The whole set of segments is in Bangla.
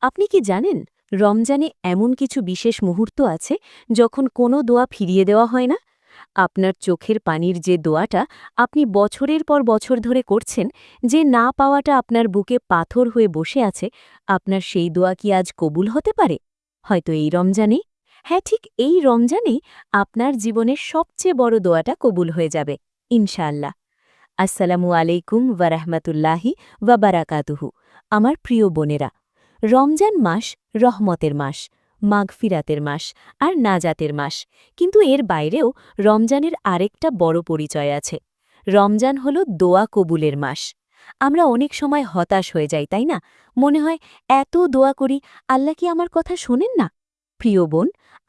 আপনি কি জানেন রমজানে এমন কিছু বিশেষ মুহূর্ত আছে যখন কোনো দোয়া ফিরিয়ে দেওয়া হয় না? আপনার চোখের পানির যে দোয়াটা আপনি বছরের পর বছর ধরে করছেন, যে না পাওয়াটা আপনার বুকে পাথর হয়ে বসে আছে, আপনার সেই দোয়া কি আজ কবুল হতে পারে? হয়তো এই রমজানে। হ্যাঁ, ঠিক এই রমজানেই আপনার জীবনের সবচেয়ে বড় দোয়াটা কবুল হয়ে যাবে ইনশাআল্লাহ। আসসালামু আলাইকুম ওয়ারাহমাতুল্লাহি ওয়াবারাকাতুহু। আমার প্রিয় বোনেরা, রমজান মাস রহমতের মাস, মাগফিরাতের মাস আর নাজাতের মাস। কিন্তু এর বাইরেও রমজানের আরেকটা বড় পরিচয় আছে। রমজান হল দোয়া কবুলের মাস। আমরা অনেক সময় হতাশ হয়ে যাই, তাই না? মনে হয় এত দোয়া করি, আল্লাহ কি আমার কথা শোনেন না? প্রিয় বোন,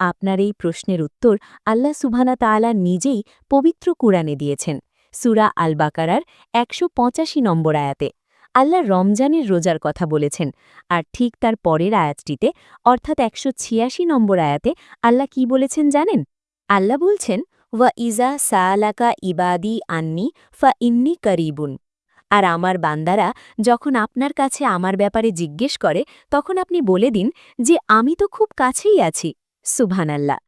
আপনার এই প্রশ্নের উত্তর আল্লাহ সুবহানাহু তাআলা নিজেই পবিত্র কুরআনে দিয়েছেন। সূরা আল বাকারার ১৮৫ নম্বর আয়াতে আল্লাহ রমজানের রোজার কথা বলেছেন, আর ঠিক তার পরের আয়াতটিতে অর্থাৎ ১৮৬ নম্বর আয়াতে আল্লাহ কি বলেছেন জানেন? আল্লাহ বলছেন, ওয়া ইজা সাআলাকা ইবাদি আন্নি ফা ইন্নি করিবুন। আর আমার বান্দারা যখন আপনার কাছে আমার ব্যাপারে জিজ্ঞেস করে, তখন আপনি বলে দিন যে আমি তো খুব কাছেই আছি। সুবহানাল্লাহ।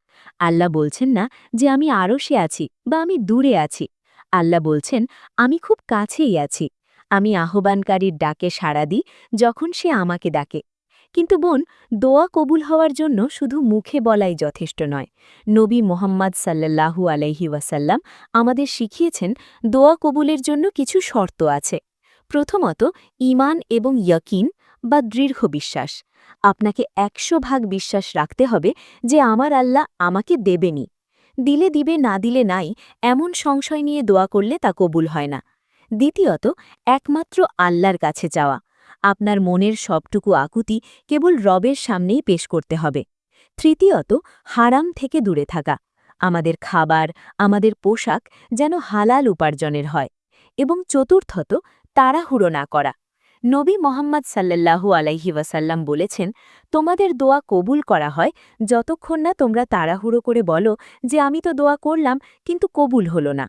আল্লাহ বলছেন না যে আমি আরশে আছি বা আমি দূরে আছি। আল্লাহ বলছেন আমি খুব কাছেই আছি। আমি আহ্বানকারীর ডাকে সাড়া দিই যখন সে আমাকে ডাকে। কিন্তু বোন, দোয়া কবুল হওয়ার জন্য শুধু মুখে বলাই যথেষ্ট নয়। নবী মোহাম্মদ সাল্লাল্লাহু আলাইহি ওয়াসাল্লাম আমাদের শিখিয়েছেন দোয়া কবুলের জন্য কিছু শর্ত আছে। প্রথমত, ঈমান এবং ইয়াকিন বা দৃঢ় বিশ্বাস। আপনাকে ১০০ ভাগ বিশ্বাস রাখতে হবে যে আমার আল্লাহ আমাকে দেবেনই। দিলে দিবে, না দিলে নাই, এমন সংশয় নিয়ে দোয়া করলে তা কবুল হয় না। দ্বিতীয়ত, একমাত্র আল্লাহর কাছে চাওয়া। আপনার মনের সবটুকু আকুতি কেবল রবের সামনেই পেশ করতে হবে। তৃতীয়ত, হারাম থেকে দূরে থাকা। আমাদের খাবার, আমাদের পোশাক যেন হালাল উপার্জনের হয়। এবং চতুর্থত, তাড়াহুড়ো না করা। নবী মোহাম্মদ সাল্লাল্লাহু আলাইহি ওয়াসাল্লাম বলেছেন, তোমাদের দোয়া কবুল করা হয় যতক্ষণ না তোমরা তাড়াহুড়ো করে বলো যে আমি তো দোয়া করলাম কিন্তু কবুল হলো না।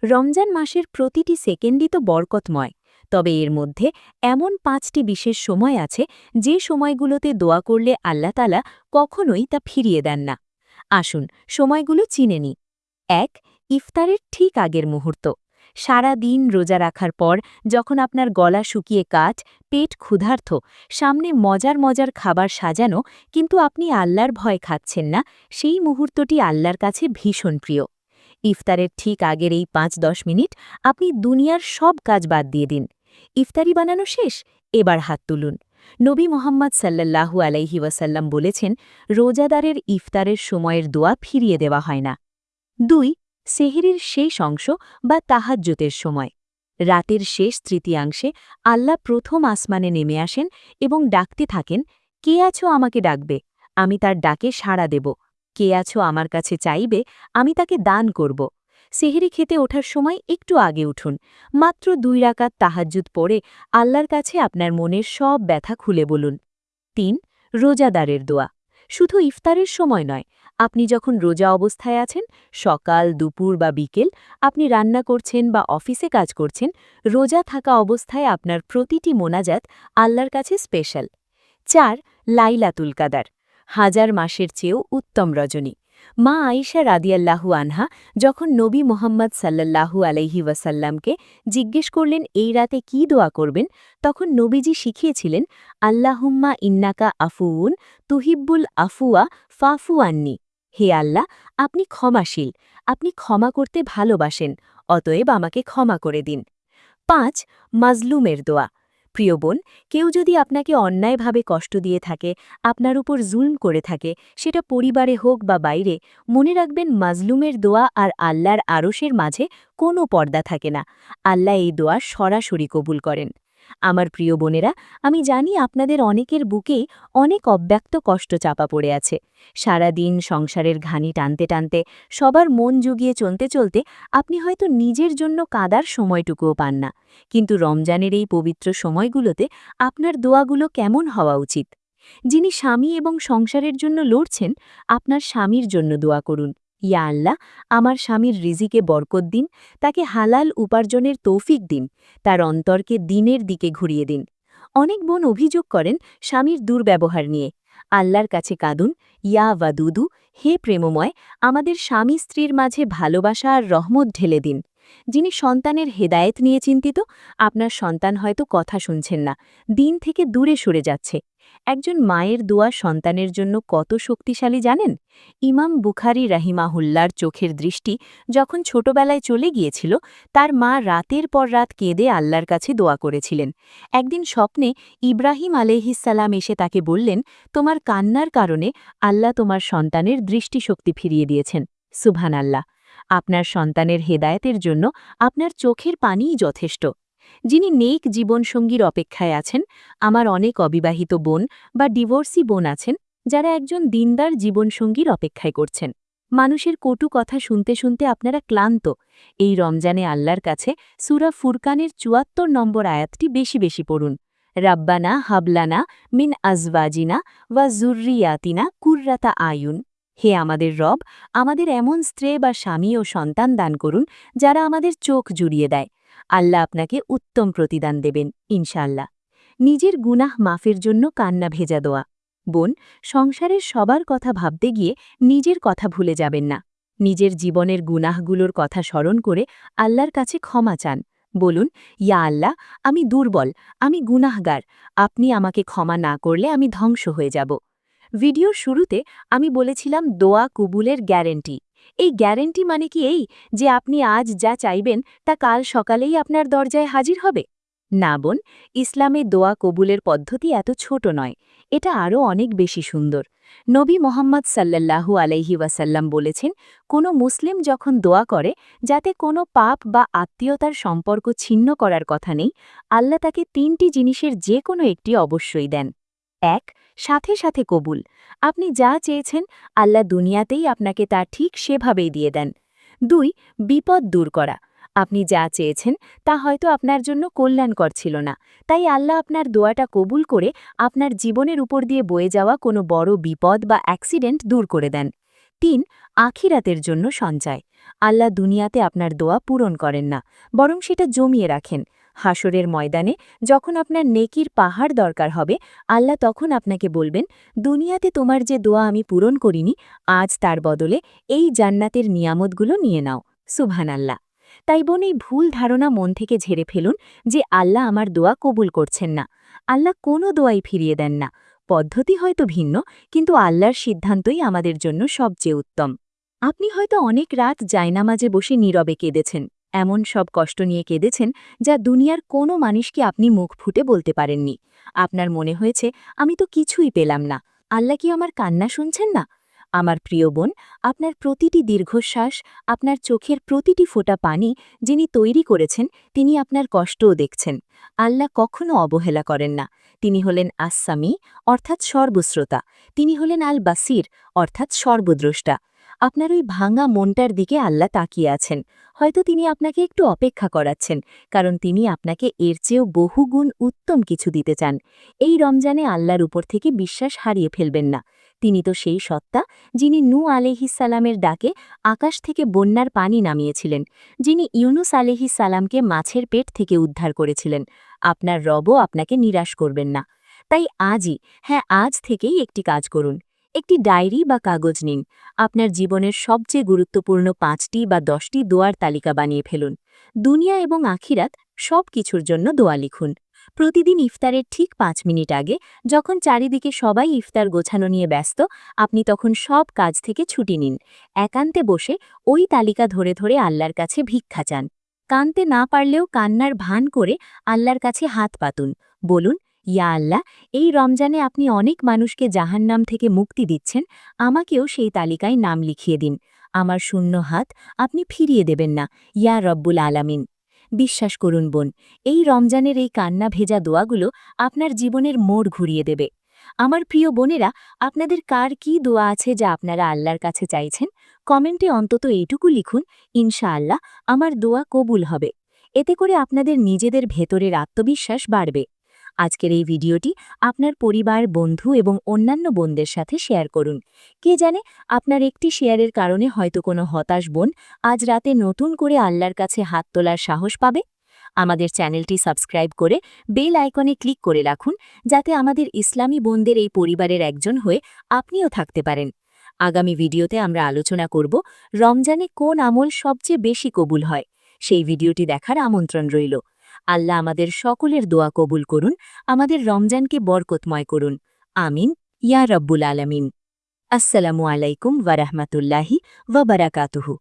রমজান মাসের প্রতিটি সেকেন্ডই তো বরকতময়, তবে এর মধ্যে এমন ৫টি বিশেষ সময় আছে যে সময়গুলোতে দোয়া করলে আল্লাহ তাআলা কখনোই তা ফিরিয়ে দেন না। আসুন সময়গুলো চিনে নিই। ১. ইফতারের ঠিক আগের মুহূর্ত। সারা দিন রোজা রাখার পর যখন আপনার গলা শুকিয়ে কাঠ, পেট ক্ষুধার্ত, সামনে মজার মজার খাবার সাজানো, কিন্তু আপনি আল্লাহর ভয় খাচ্ছেন না, সেই মুহূর্তটি আল্লাহর কাছে ভীষণ প্রিয়। ইফতারের ঠিক আগের এই ৫-১০ মিনিট আপনি দুনিয়ার সব কাজ বাদ দিয়ে দিন। ইফতারি বানানো শেষ, এবার হাত তুলুন। নবী মোহাম্মদ সাল্লাল্লাহু আলাইহি ওয়াসাল্লাম বলেছেন, রোজাদারের ইফতারের সময়ের দোয়া ফিরিয়ে দেওয়া হয় না। ২. সেহরির শেষ অংশ বা তাহাজ্জুদের সময়। রাতের শেষ তৃতীয়াংশে আল্লাহ প্রথম আসমানে নেমে আসেন এবং ডাকতে থাকেন, কে আছো আমাকে ডাকবে, আমি তার ডাকে সাড়া দেব। কে আছো আমার কাছে চাইবে, আমি তাকে দান করব। সেহরি খেতে ওঠার সময় একটু আগে উঠুন। মাত্র ২ রাকাত তাহাজ্জুদ পড়ে আল্লাহর কাছে আপনার মনের সব ব্যথা খুলে বলুন। ৩. রোজাদারের দোয়া। শুধু ইফতারের সময় নয়, আপনি যখন রোজা অবস্থায় আছেন, সকাল, দুপুর বা বিকেল, আপনি রান্না করছেন বা অফিসে কাজ করছেন, রোজা থাকা অবস্থায় আপনার প্রতিটি মোনাজাত আল্লাহর কাছে স্পেশাল। ৪. লাইলাতুল কাদার। হাজার মাসের চেয়েও উত্তম রজনী। মা আয়েশা রাদিয়াল্লাহু আনহা যখন নবী মোহাম্মদ সাল্লাল্লাহু আলাইহি ওয়াসাল্লামকে জিজ্ঞেস করলেন এই রাতে কি দোয়া করবেন, তখন নবীজি শিখিয়েছিলেন, আল্লাহুম্মা ইন্নাকা আফুউন তুহিব্বুল আফুয়া ফাফু আন্নি। হে আল্লাহ, আপনি ক্ষমাশীল, আপনি ক্ষমা করতে ভালোবাসেন, অতএব আমাকে ক্ষমা করে দিন। ৫. মাজলুমের দোয়া। প্রিয় বোন, কেউ যদি আপনাকে অন্যায়ভাবে কষ্ট দিয়ে থাকে, আপনার উপর জুলম করে থাকে, সেটা পরিবারে হোক বা বাইরে, মনে রাখবেন মাজলুমের দোয়া আর আল্লাহর আরশের মাঝে কোনো পর্দা থাকে না। আল্লাহ এই দোয়া সরাসরি কবুল করেন। আমার প্রিয় বোনেরা, আমি জানি আপনাদের অনেকের বুকেই অনেক অব্যক্ত কষ্ট চাপা পড়ে আছে। সারা দিন সংসারের ঘানি টানতে টানতে, সবার মন জুগিয়ে চলতে চলতে আপনি হয়তো নিজের জন্য কাঁদার সময়টুকুও পান না। কিন্তু রমজানের এই পবিত্র সময়গুলোতে আপনার দোয়াগুলো কেমন হওয়া উচিত? যিনি স্বামী এবং সংসারের জন্য লড়ছেন, আপনার স্বামীর জন্য দোয়া করুন, ইয়া আল্লাহ, আমার স্বামীর রিজিকে বরকত দিন, তাকে হালাল উপার্জনের তৌফিক দিন, তার অন্তরকে দিনের দিকে ঘুরিয়ে দিন। অনেক বোন অভিযোগ করেন স্বামীর দুর্ব্যবহার নিয়ে। আল্লাহর কাছে কাঁদুন, ইয়া ওয়াদুদু, হে প্রেমময়, আমাদের স্বামী স্ত্রীর মাঝে ভালোবাসা আর রহমত ঢেলে দিন। যিনি সন্তানের হেদায়েত নিয়ে চিন্তিত, আপনার সন্তান হয়তো কথা শুনছেন না, দিন থেকে দূরে সরে যাচ্ছে। একজন মায়ের দোয়া সন্তানের জন্য কত শক্তিশালী জানেন? ইমাম বুখারী রাহিমাহুল্লার চোখের দৃষ্টি যখন ছোটবেলায় চলে গিয়েছিল, তার মা রাতের পর রাত কেঁদে আল্লাহর কাছে দোয়া করেছিলেন। একদিন স্বপ্নে ইব্রাহিম আলাইহিসসালাম এসে তাকে বললেন, তোমার কান্নার কারণে আল্লাহ তোমার সন্তানের দৃষ্টিশক্তি ফিরিয়ে দিয়েছেন। সুবহানাল্লাহ। আপনার সন্তানের হেদায়েতের জন্য আপনার চোখের পানিই যথেষ্ট। যিনি নেক জীবনসঙ্গীর অপেক্ষায় আছেন, আমার অনেক অবিবাহিত বোন বা ডিভোর্সি বোন আছেন যারা একজন দিনদার জীবনসঙ্গীর অপেক্ষায় করছেন। মানুষের কটু কথা শুনতে শুনতে আপনারা ক্লান্ত। এই রমজানে আল্লাহর কাছে সূরা ফুরকানের ৭৪ নম্বর আয়াতটি বেশি বেশি পড়ুন। রাব্বানা হাবলানা মিন আজওয়াজিনা ওয়া যুররিয়াতিনা কুররাতা আয়ুন। হে আমাদের রব, আমাদের এমন স্ত্রী বা স্বামী ও সন্তান দান করুন যারা আমাদের চোখ জুড়িয়ে দেয়। আল্লাহ আপনাকে উত্তম প্রতিদান দেবেন ইনশাআল্লাহ। নিজের গুনাহ মাফের জন্য কান্না ভেজা দোয়া। বোন, সংসারের সবার কথা ভাবতে গিয়ে নিজের কথা ভুলে যাবেন না। নিজের জীবনের গুনাহগুলোর কথা স্মরণ করে আল্লাহর কাছে ক্ষমা চান। বলুন, ইয়া আল্লাহ, আমি দুর্বল, আমি গুনাহগার, আপনি আমাকে ক্ষমা না করলে আমি ধ্বংস হয়ে যাব। ভিডিওর শুরুতে আমি বলেছিলাম দোয়া কবুলের গ্যারেন্টি। এই গ্যারেন্টি মানে কি এই যে আপনি আজ যা চাইবেন তা কাল সকালেই আপনার দরজায় হাজির হবে? না বোন, ইসলামে দোয়া কবুলের পদ্ধতি এত ছোট নয়, এটা আরও অনেক বেশি সুন্দর। নবী মোহাম্মদ সাল্লাল্লাহু আলাইহি ওয়াসাল্লাম বলেছেন, কোনো মুসলিম যখন দোয়া করে যাতে কোনো পাপ বা আত্মীয়তার সম্পর্ক ছিন্ন করার কথা নেই, আল্লাহ তাকে ৩টি জিনিসের যে কোনো একটি অবশ্যই দেন। ১. সাথে সাথে কবুল। আপনি যা চেয়েছেন আল্লাহ দুনিয়াতেই আপনাকে তা ঠিক সেভাবেই দিয়ে দেন। ২. বিপদ দূর করা। আপনি যা চেয়েছেন তা হয়তো আপনার জন্য কল্যাণকর ছিল না, তাই আল্লাহ আপনার দোয়াটা কবুল করে আপনার জীবনের উপর দিয়ে বয়ে যাওয়া কোনো বড় বিপদ বা অ্যাক্সিডেন্ট দূর করে দেন। ৩. আখিরাতের জন্য সঞ্চয়। আল্লাহ দুনিয়াতে আপনার দোয়া পূরণ করেন না, বরং সেটা জমিয়ে রাখেন। হাসরের ময়দানে যখন আপনার নেকির পাহাড় দরকার হবে, আল্লাহ তখন আপনাকে বলবেন, দুনিয়াতে তোমার যে দোয়া আমি পূরণ করিনি, আজ তার বদলে এই জান্নাতের নিয়ামতগুলো নিয়ে নাও। সুবহানাল্লাহ। তাই বোন, এই ভুল ধারণা মন থেকে ঝেড়ে ফেলুন যে আল্লাহ আমার দোয়া কবুল করছেন না। আল্লাহ কোনো দোয়াই ফিরিয়ে দেন না। পদ্ধতি হয়তো ভিন্ন, কিন্তু আল্লাহর সিদ্ধান্তই আমাদের জন্য সবচেয়ে উত্তম। আপনি হয়তো অনেক রাত জায়নামাজে বসে নীরবে কেঁদেছেন, এমন সব কষ্ট নিয়ে কেঁদেছেন যা দুনিয়ার কোনো মানুষকে আপনি মুখ ফুটে বলতে পারেননি। আপনার মনে হয়েছে, আমি তো কিছুই পেলাম না, আল্লাহ কি আমার কান্না শুনছেন না? আমার প্রিয় বোন, আপনার প্রতিটি দীর্ঘশ্বাস, আপনার চোখের প্রতিটি ফোঁটা পানি যিনি তৈরি করেছেন, তিনি আপনার কষ্টও দেখছেন। আল্লাহ কখনো অবহেলা করেন না। তিনি হলেন আসসামি, অর্থাৎ সর্বশ্রোতা। তিনি হলেন আল বাসির, অর্থাৎ সর্বদ্রষ্টা। আপনার ওই ভাঙা মনটার দিকে আল্লাহ তাকিয়ে আছেন। হয়তো তিনি আপনাকে একটু অপেক্ষা করাচ্ছেন, কারণ তিনি আপনাকে এর চেয়েও বহুগুণ উত্তম কিছু দিতে চান। এই রমজানে আল্লাহর উপর থেকে বিশ্বাস হারিয়ে ফেলবেন না। তিনি তো সেই সত্তা যিনি নূহ আলাইহিসসালামের ডাকে আকাশ থেকে বন্যার পানি নামিয়েছিলেন, যিনি ইউনুস আলাইহিসসালামকে মাছের পেট থেকে উদ্ধার করেছিলেন। আপনার রবও আপনাকে নিরাশ করবেন না। তাই আজই, হ্যাঁ আজ থেকেই একটি কাজ করুন। একটি ডায়েরি বা কাগজ নিন। আপনার জীবনের সবচেয়ে গুরুত্বপূর্ণ ৫টি বা ১০টি দোয়ার তালিকা বানিয়ে ফেলুন। দুনিয়া এবং আখিরাত সব কিছুর জন্য দোয়া লিখুন। প্রতিদিন ইফতারের ঠিক ৫ মিনিট আগে, যখন চারিদিকে সবাই ইফতার গোছানো নিয়ে ব্যস্ত, আপনি তখন সব কাজ থেকে ছুটি নিন। একান্তে বসে ওই তালিকা ধরে ধরে আল্লাহর কাছে ভিক্ষা চান। কানতে না পারলেও কান্নার ভান করে আল্লাহর কাছে হাত পাতুন। বলুন, ইয়া আল্লাহ, এই রমজানে আপনি অনেক মানুষকে জাহান্নাম থেকে মুক্তি দিচ্ছেন, আমাকেও সেই তালিকায় নাম লিখিয়ে দিন। আমার শূন্য হাত আপনি ফিরিয়ে দেবেন না, ইয়া রব্বুল আলামিন। বিশ্বাস করুন বোন, এই রমজানের এই কান্না ভেজা দোয়াগুলো আপনার জীবনের মোড় ঘুরিয়ে দেবে। আমার প্রিয় বোনেরা, আপনাদের কার কি দোয়া আছে যা আপনারা আল্লাহর কাছে চাইছেন? কমেন্টে অন্তত এইটুকু লিখুন, ইনশাআল্লাহ আমার দোয়া কবুল হবে। এতে করে আপনাদের নিজেদের ভেতরের আত্মবিশ্বাস বাড়বে। আজকের এই ভিডিওটি আপনার পরিবার, বন্ধু এবং অন্যান্য বোনদের সাথে শেয়ার করুন। কে জানে, আপনার একটি শেয়ারের কারণে হয়তো কোনো হতাশ বোন আজ রাতে নতুন করে আল্লাহর কাছে হাত তোলার সাহস পাবে। আমাদের চ্যানেলটি সাবস্ক্রাইব করে বেল আইকনে ক্লিক করে রাখুন, যাতে আমাদের ইসলামী বোনদের এই পরিবারের একজন হয়ে আপনিও থাকতে পারেন। আগামী ভিডিওতে আমরা আলোচনা করব রমজানে কোন আমল সবচেয়ে বেশি কবুল হয়। সেই ভিডিওটি দেখার আমন্ত্রণ রইল। আল্লাহ আমাদের সকলের দোয়া কবুল করুন, আমাদের রমজানকে বরকতময় করুন। আমিন ইয়া রব্বুল আলামিন। আসসালামু আলাইকুম ওয়া রাহমাতুল্লাহি ওয়া বারাকাতুহু।